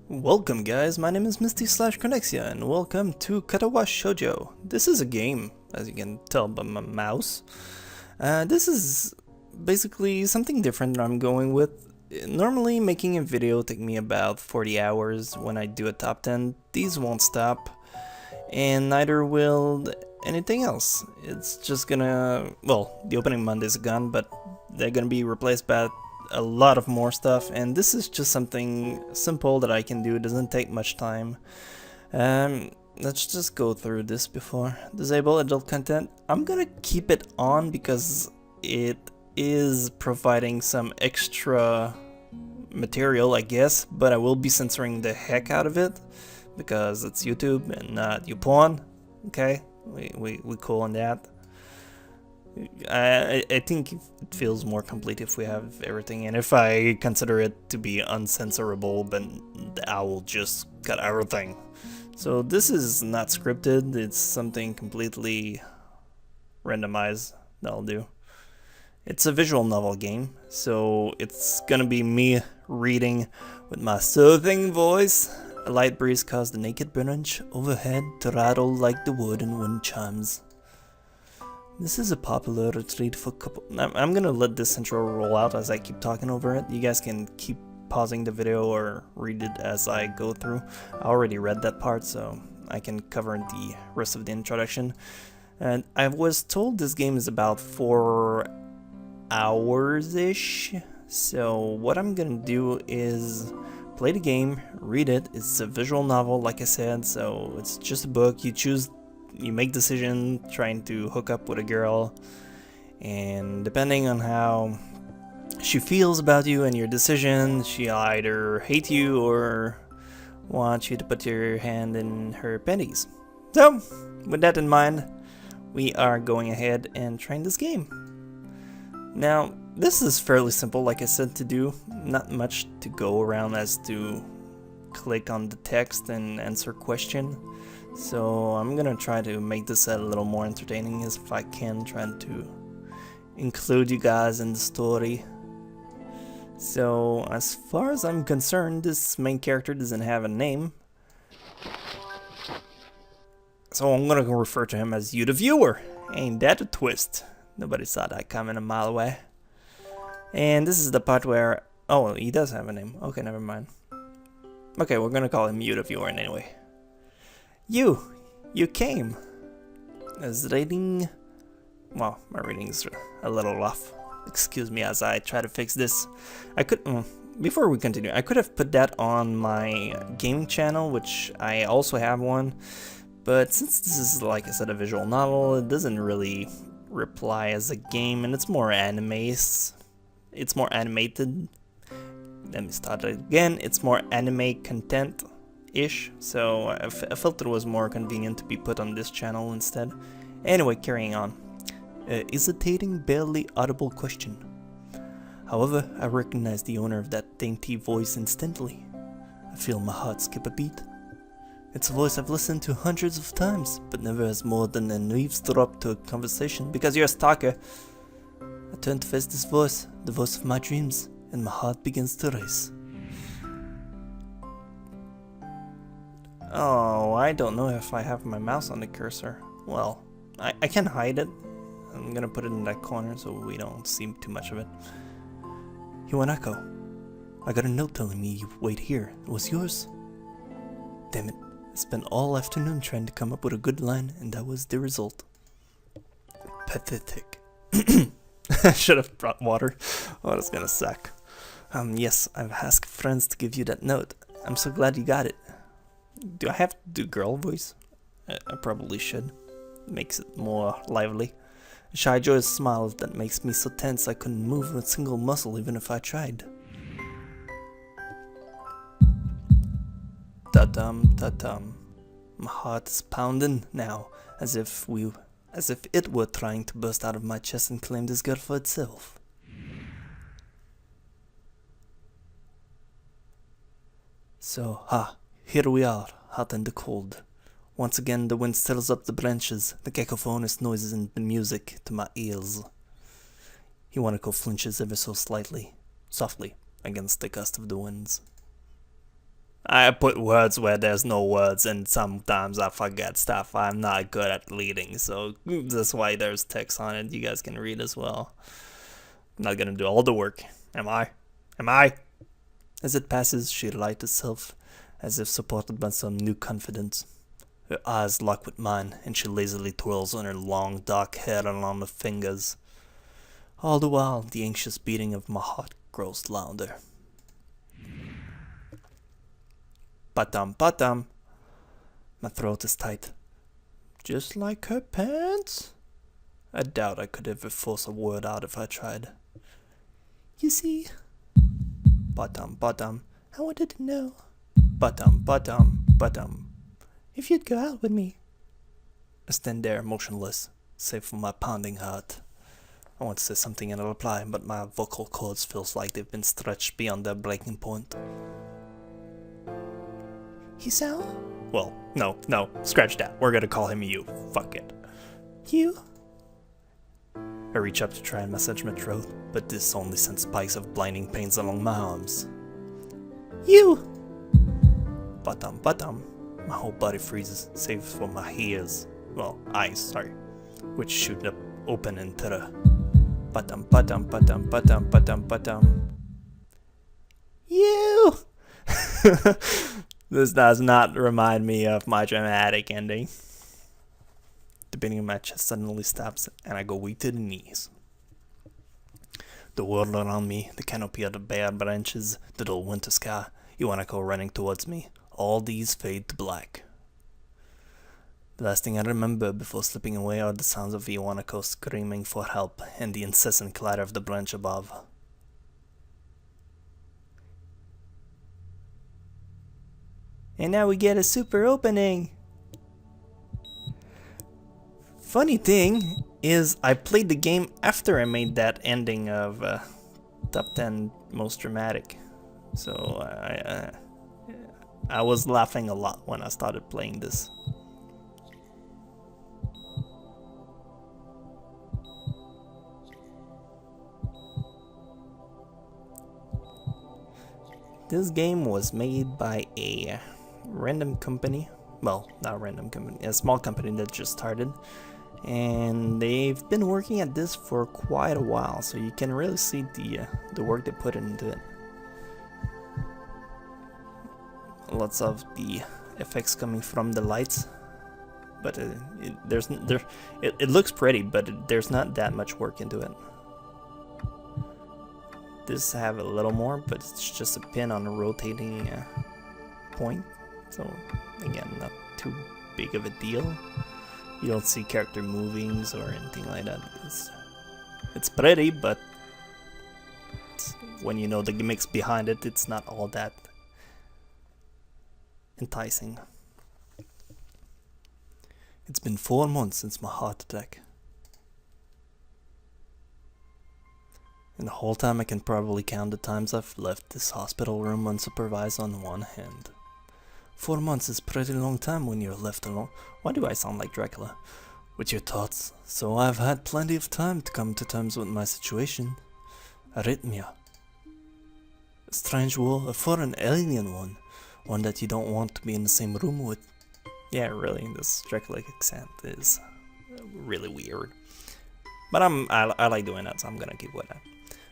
Welcome guys, my name is Misty/Connexia and welcome to Katawa Shoujo. This is a game, as you can tell by my mouse. This is basically something different that I'm going with. Normally making a video take me about 40 hours when I do a top 10. These won't stop, and neither will anything else. It's just gonna, well, the opening Mondays are gone, but they're gonna be replaced by a lot of more stuff, and this is just something simple that I can do. It doesn't take much time. Let's just go through this before. Disable adult content. I'm gonna keep it on because it is providing some extra material, I guess, but I will be censoring the heck out of it because it's YouTube and not YouPorn. Okay, we cool on that. I think it feels more complete if we have everything, and if I consider it to be uncensorable, then I will just cut everything. So this is not scripted, it's something completely randomized that I'll do. It's a visual novel game, so it's gonna be me reading with my soothing voice. A light breeze caused the naked branch overhead to rattle like the wood and wind chimes. This is a popular retreat for couple. I'm gonna let this intro roll out as I keep talking over it. You guys can keep pausing the video or read it as I go through. I already read that part, so I can cover the rest of the introduction. And I was told this game is about 4 hours-ish. So what I'm gonna do is play the game, read it. It's a visual novel, like I said, so it's just a book. You make decision trying to hook up with a girl, and depending on how she feels about you and your decision, she'll either hate you or want you to put your hand in her panties. So, with that in mind, we are going ahead and trying this game. Now, this is fairly simple, like I said, to do. Not much to go around as to click on the text and answer question. So I'm gonna try to make this a little more entertaining as if I can, trying to include you guys in the story. So as far as I'm concerned, this main character doesn't have a name, so I'm gonna refer to him as you the viewer. Ain't that a twist? Nobody saw that coming a mile away. And this is the part where, oh, he does have a name. Okay, never mind. Okay, we're gonna call him you the viewer anyway. You came. Is reading, well, my reading's a little rough. Excuse me as I try to fix this. I could, before we continue, I could have put that on my gaming channel, which I also have one. But since this is, like I said, a visual novel, it doesn't really reply as a game, and it's more animes. It's more animated. Let me start it again. It's more anime content ish, so I felt it was more convenient to be put on this channel instead. Anyway, carrying on. Hesitating, barely audible question. However, I recognize the owner of that dainty voice instantly. I feel my heart skip a beat. It's a voice I've listened to hundreds of times, but never as more than an eavesdrop to a conversation, because you're a stalker. I turn to face this voice, the voice of my dreams, and my heart begins to race. Oh, I don't know if I have my mouse on the cursor. Well, I can hide it. I'm gonna put it in that corner so we don't see too much of it. Hiwanako, I got a note telling me you wait here. It was yours? Damn it, I spent all afternoon trying to come up with a good line, and that was the result. Pathetic. I should have brought water. Oh, that's gonna suck. Yes, I've asked friends to give you that note. I'm so glad you got it. Do I have to do girl voice? I probably should. Makes it more lively. Shoujo's smile that makes me so tense I couldn't move a single muscle even if I tried. Ta-dum, ta-dum. My heart is pounding now, as if it were trying to burst out of my chest and claim this girl for itself. So, here we are, hot and cold. Once again the wind stirs up the branches, the cacophonous noises and the music to my ears. Hiwanako flinches ever so slightly, softly, against the gust of the winds. I put words where there's no words, and sometimes I forget stuff. I'm not good at reading, so that's why there's text on it. You guys can read as well. I'm not gonna do all the work, am I? Am I? As it passes, she lights herself, as if supported by some new confidence. Her eyes lock with mine, and she lazily twirls on her long dark hair along her fingers. All the while, the anxious beating of my heart grows louder. Patam patam. My throat is tight. Just like her pants? I doubt I could ever force a word out if I tried. You see? Patam patam. I wanted to know. Patam patam patam. If you'd go out with me. I stand there motionless, save for my pounding heart. I want to say something in reply, but my vocal cords feels like they've been stretched beyond their breaking point. Hisao? Well, no, scratch that. We're gonna call him you. Fuck it. You? I reach up to try and massage my throat, but this only sends spikes of blinding pains along my arms. You! Patam patam. My whole body freezes, save for my ears. Well, eyes, sorry. Which shoot up open in terror. Patam patam patam patam patam patam. You! This does not remind me of my dramatic ending. The beating of my chest suddenly stops, and I go weak to the knees. The world around me, the canopy of the bare branches, the dull winter sky, Iwanako running towards me, all these fade to black. The last thing I remember before slipping away are the sounds of Iwanako screaming for help and the incessant clatter of the branch above. And now we get a super opening! Funny thing is, I played the game after I made that ending of Top 10 Most Dramatic. So I was laughing a lot when I started playing this. This game was made by a random company. Well, not a random company, a small company that just started. And they've been working at this for quite a while, so you can really see the work they put into it. Lots of the effects coming from the lights, but it looks pretty, but there's not that much work into it. This have a little more, but it's just a pin on a rotating point, so again, not too big of a deal. You don't see character movings or anything like that. It's pretty, but when you know the gimmicks behind it, it's not all that enticing. It's been 4 months since my heart attack. And the whole time I can probably count the times I've left this hospital room unsupervised on one hand. 4 months is a pretty long time when you're left alone. Why do I sound like Dracula? With your thoughts. So I've had plenty of time to come to terms with my situation. Arrhythmia. A strange war, a foreign alien one. One that you don't want to be in the same room with. Yeah, really, this Dracula accent is really weird. But I like doing that, so I'm gonna keep with that.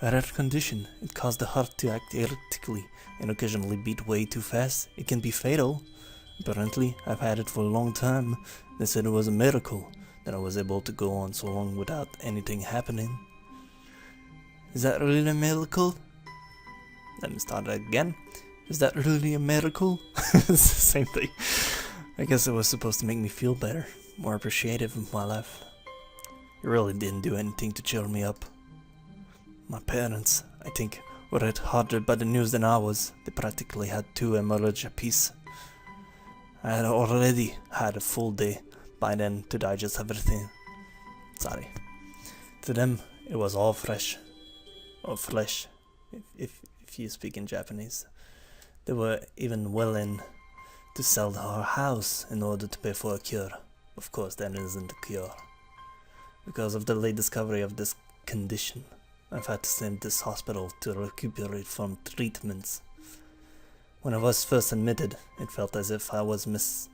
A rare condition. It caused the heart to act erratically and occasionally beat way too fast. It can be fatal. Apparently, I've had it for a long time. They said it was a miracle that I was able to go on so long without anything happening. Is that really a miracle? Let me start again. Is that really a miracle? It's the same thing. I guess it was supposed to make me feel better, more appreciative of my life. It really didn't do anything to cheer me up. My parents, I think, were hit harder by the news than I was. They practically had 2 hemorrhage apiece. I had already had a full day by then to digest everything. Sorry. To them, it was all fresh. Or flesh, if you speak in Japanese. They were even willing to sell our house in order to pay for a cure. Of course, that isn't a cure. Because of the late discovery of this condition, I've had to stay in this hospital to recuperate from treatments. When I was first admitted, it felt as if I was missed.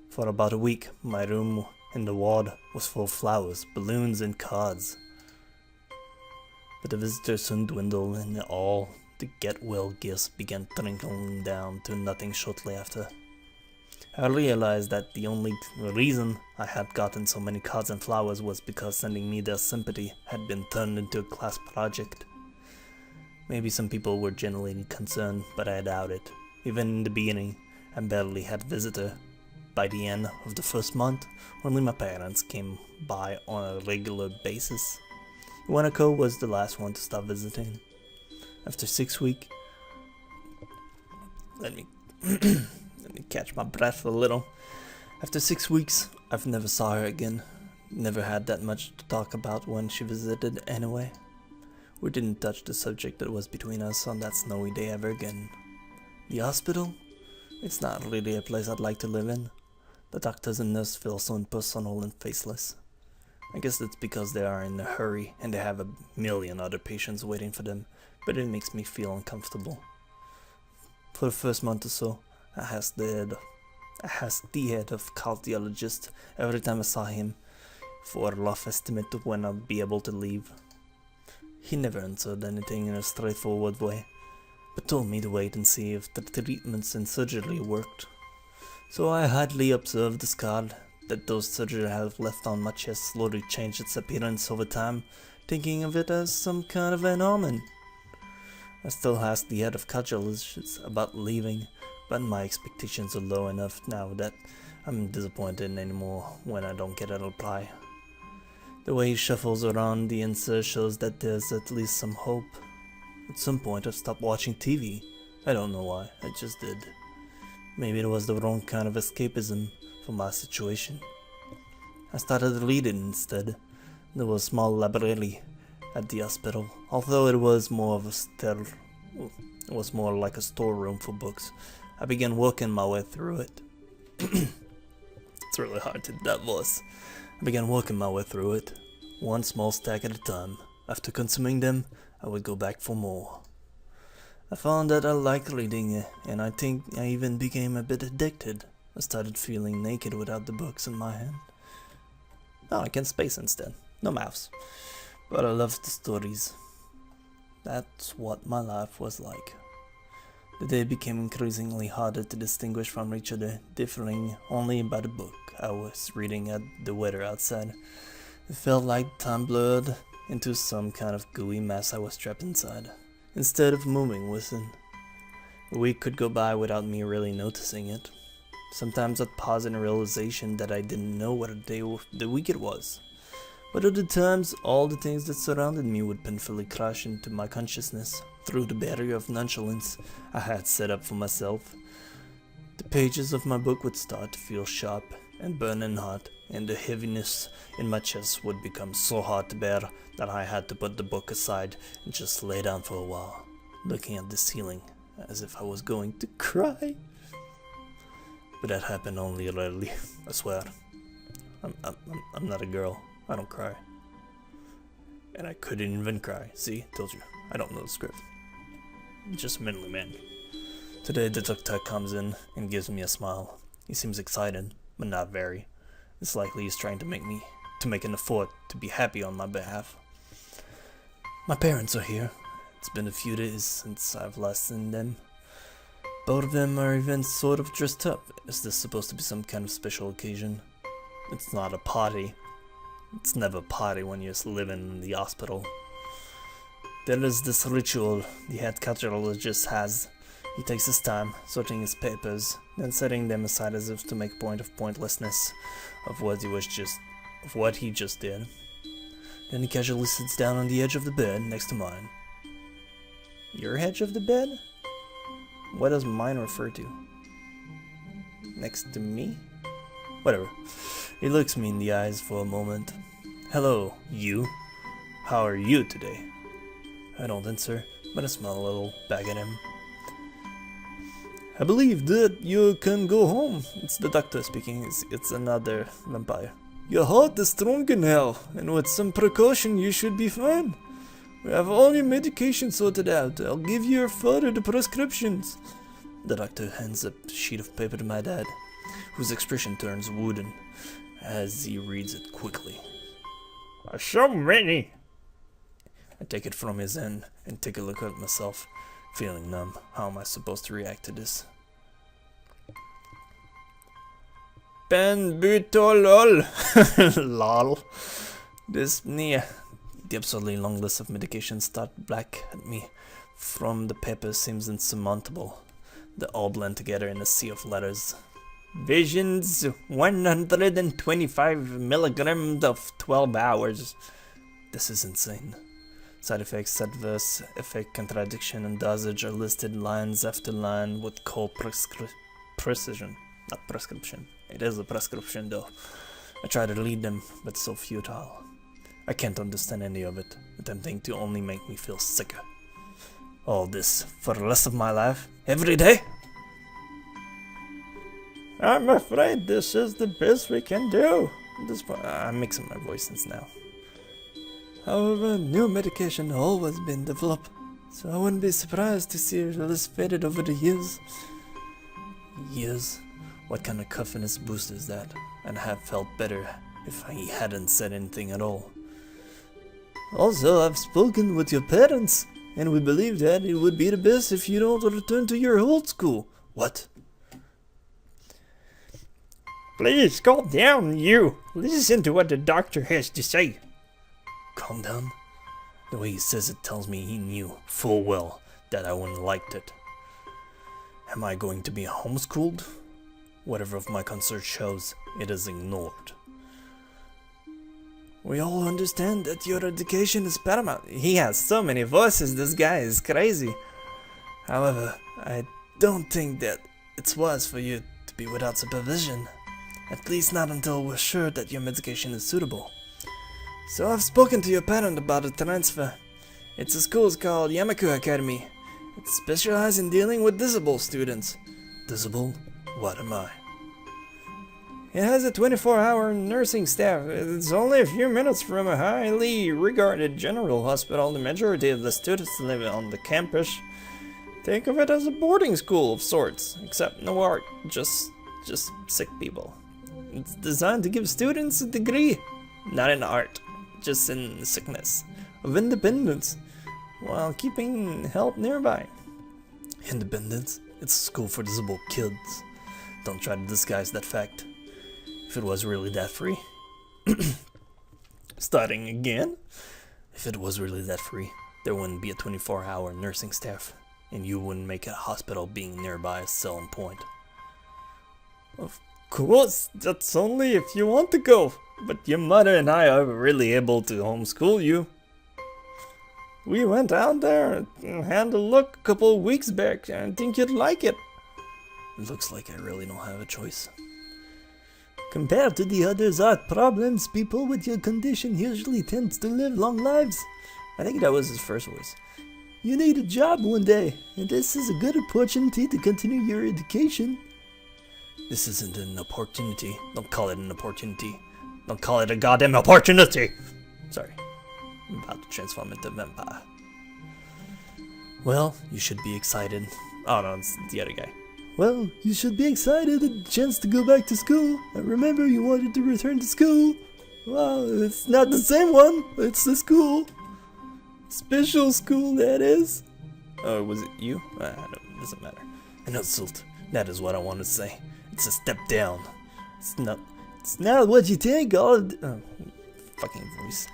For about a week, my room in the ward was full of flowers, balloons, and cards. But the visitors soon dwindled, and all the get-well gifts began trickling down to nothing shortly after. I realized that the only reason I had gotten so many cards and flowers was because sending me their sympathy had been turned into a class project. Maybe some people were genuinely concerned, but I doubt it. Even in the beginning, I barely had a visitor. By the end of the first month, only my parents came by on a regular basis. Iwanako was the last one to stop visiting. After 6 weeks, let me catch my breath a little. After 6 weeks, I've never saw her again. Never had that much to talk about when she visited anyway. We didn't touch the subject that was between us on that snowy day ever again. The hospital? It's not really a place I'd like to live in. The doctors and nurses feel so impersonal and faceless. I guess that's because they are in a hurry and they have a million other patients waiting for them, but it makes me feel uncomfortable. For the first month or so, I asked the head of cardiologist every time I saw him for a rough estimate of when I'd be able to leave. He never answered anything in a straightforward way, but told me to wait and see if the treatments and surgery worked. So I hardly observed the scar that those surgeries have left on my chest slowly changed its appearance over time, thinking of it as some kind of an omen. I still asked the head of cardiologists about leaving, but my expectations are low enough now that I'm disappointed anymore when I don't get a reply. The way he shuffles around the answer shows that there's at least some hope. At some point I stopped watching TV. I don't know why, I just did. Maybe it was the wrong kind of escapism for my situation. I started reading instead. There was a small library at the hospital, although it was more like a storeroom for books. I began working my way through it. It's really hard to do that voice. I began working my way through it, one small stack at a time. After consuming them, I would go back for more. I found that I liked reading, and I think I even became a bit addicted. I started feeling naked without the books in my hand. Now I can space instead, no mouse. But I loved the stories. That's what my life was like. The day became increasingly harder to distinguish from each other, differing only by the book I was reading and the weather outside. It felt like time blurred into some kind of gooey mess I was trapped inside, instead of moving with it. A week could go by without me really noticing it. Sometimes I'd pause in realization that I didn't know what day of the week it was. But other times, all the things that surrounded me would painfully crash into my consciousness through the barrier of nonchalance I had set up for myself. The pages of my book would start to feel sharp and burning hot, and the heaviness in my chest would become so hard to bear that I had to put the book aside and just lay down for a while, looking at the ceiling as if I was going to cry. But that happened only rarely, I swear. I'm not a girl. I don't cry. And I couldn't even cry. See? Told you. I don't know the script. I'm just a manly man. Today the doctor comes in and gives me a smile. He seems excited, but not very. It's likely he's trying to make an effort to be happy on my behalf. My parents are here. It's been a few days since I've last seen them. Both of them are even sort of dressed up. Is this supposed to be some kind of special occasion? It's not a party. It's never a party when you're living in the hospital. There is this ritual the head cardiologist has. He takes his time, sorting his papers, then setting them aside as if to make point of pointlessness of what he just did. Then he casually sits down on the edge of the bed next to mine. Your edge of the bed? What does mine refer to? Next to me? Whatever. He looks me in the eyes for a moment. Hello, you. How are you today? I don't answer, but I smile a little back at him. I believe that you can go home. It's the doctor speaking. It's another vampire. Your heart is strong in hell, and with some precaution you should be fine. We have all your medication sorted out. I'll give you further the prescriptions. The doctor hands a sheet of paper to my dad, whose expression turns wooden as he reads it quickly. So many! I take it from his hand and take a look at myself, feeling numb. How am I supposed to react to this? Benbutolol. Lol. Dyspnea. The absurdly long list of medications start black at me. From the paper seems insurmountable. They all blend together in a sea of letters. Visions 125 milligrams of 12 hours. This is insane. Side effects, adverse effect, contradiction, and dosage are listed lines after line with cold precision. Not prescription. It is a prescription though. I try to read them, but so futile. I can't understand any of it, attempting to only make me feel sicker. All this for the rest of my life? Every day? I'm afraid this is the best we can do. At this point, I'm mixing my voices now. However, new medication has always been developed, so I wouldn't be surprised to see it less faded over the years. Years? What kind of confidence boost is that? I'd have felt better if he hadn't said anything at all. Also, I've spoken with your parents, and we believe that it would be the best if you don't return to your old school. What? Please, calm down, you. Listen to what the doctor has to say. Calm down? The way he says it tells me he knew full well that I wouldn't liked it. Am I going to be homeschooled? Whatever of my concert shows, it is ignored. We all understand that your education is paramount. He has so many voices, this guy is crazy. However, I don't think that it's wise for you to be without supervision. At least not until we're sure that your medication is suitable. So I've spoken to your parent about a transfer. It's a school called Yamaku Academy. It specializes in dealing with disabled students. Disabled? What am I? It has a 24-hour nursing staff. It's only a few minutes from a highly regarded general hospital. The majority of the students live on the campus. Think of it as a boarding school of sorts, except no art, just sick people. It's designed to give students a degree, not in art, just in sickness, of independence, while keeping help nearby. Independence? It's a school for disabled kids. Don't try to disguise that fact. If it was really that free. Starting again? If it was really that free, there wouldn't be a 24-hour nursing staff, and you wouldn't make a hospital being nearby a selling point. Of course, that's only if you want to go, but your mother and I are really able to homeschool you. We went out there and had a look a couple of weeks back, and I think you'd like it. It looks like I really don't have a choice. Compared to the other art problems, people with your condition usually tend to live long lives. I think that was his first voice. You need a job one day, and this is a good opportunity to continue your education. This isn't an opportunity. Don't call it an opportunity. Don't call it a goddamn opportunity! Sorry. I'm about to transform into a vampire. Well, you should be excited. Oh no, it's the other guy. Well, you should be excited at the chance to go back to school. I remember you wanted to return to school. Well, it's not the same one. It's the school. Special school, that is. Oh, was it you? It doesn't matter. An insult. That is what I want to say. It's a step down. It's not what you think. Fucking voice.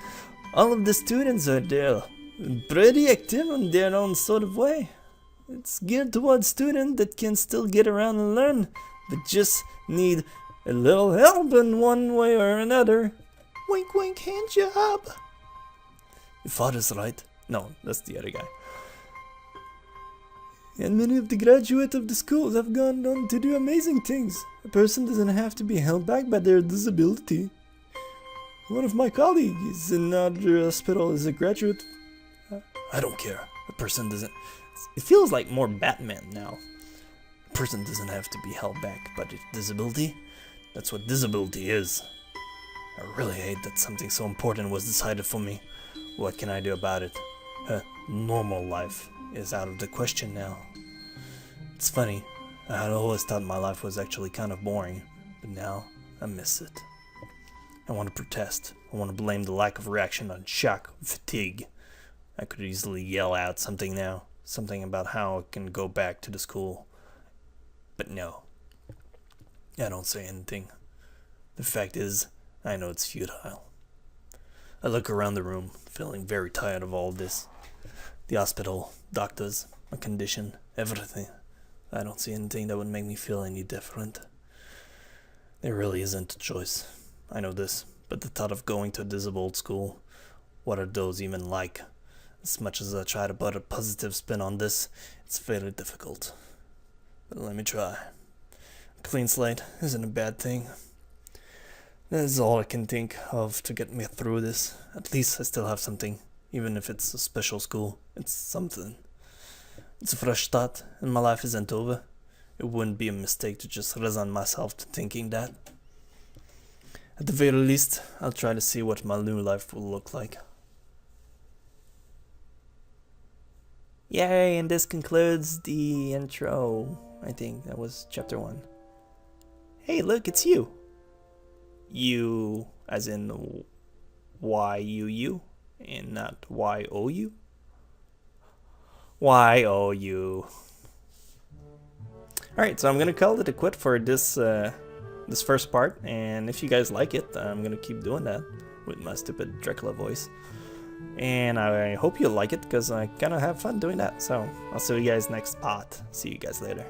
All of the students are there. Pretty active in their own sort of way. It's geared towards students that can still get around and learn, but just need a little help in one way or another. Wink wink hand job. Your father's right. No, that's the other guy. And many of the graduates of the schools have gone on to do amazing things. A person doesn't have to be held back by their disability. One of my colleagues in another hospital is a graduate. I don't care. A person doesn't... It feels like more Batman now. A person doesn't have to be held back by disability. That's what disability is. I really hate that something so important was decided for me. What can I do about it? Normal life is out of the question now. It's funny, I had always thought my life was actually kind of boring, but now I miss it. I want to protest. I want to blame the lack of reaction on shock, fatigue. I could easily yell out something now, something about how I can go back to the school. But no, I don't say anything. The fact is, I know it's futile. I look around the room, feeling very tired of all this. The hospital, doctors, my condition, everything. I don't see anything that would make me feel any different. There really isn't a choice. I know this, but the thought of going to this old school, what are those even like? As much as I try to put a positive spin on this, it's very difficult. But let me try. A clean slate isn't a bad thing. That is all I can think of to get me through this. At least I still have something, even if it's a special school. It's something. It's a fresh start, and my life isn't over. It wouldn't be a mistake to just resign myself to thinking that. At the very least, I'll try to see what my new life will look like. Yay, and this concludes the intro. I think that was chapter 1. Hey, look, it's you. You, as in Y-U-U, and not Y-O-U. Y-O-U. Alright, so I'm gonna call it a quit for this this first part, and if you guys like it, I'm gonna keep doing that with my stupid Dracula voice. And I hope you like it, because I kinda have fun doing that. So I'll see you guys next part. See you guys later.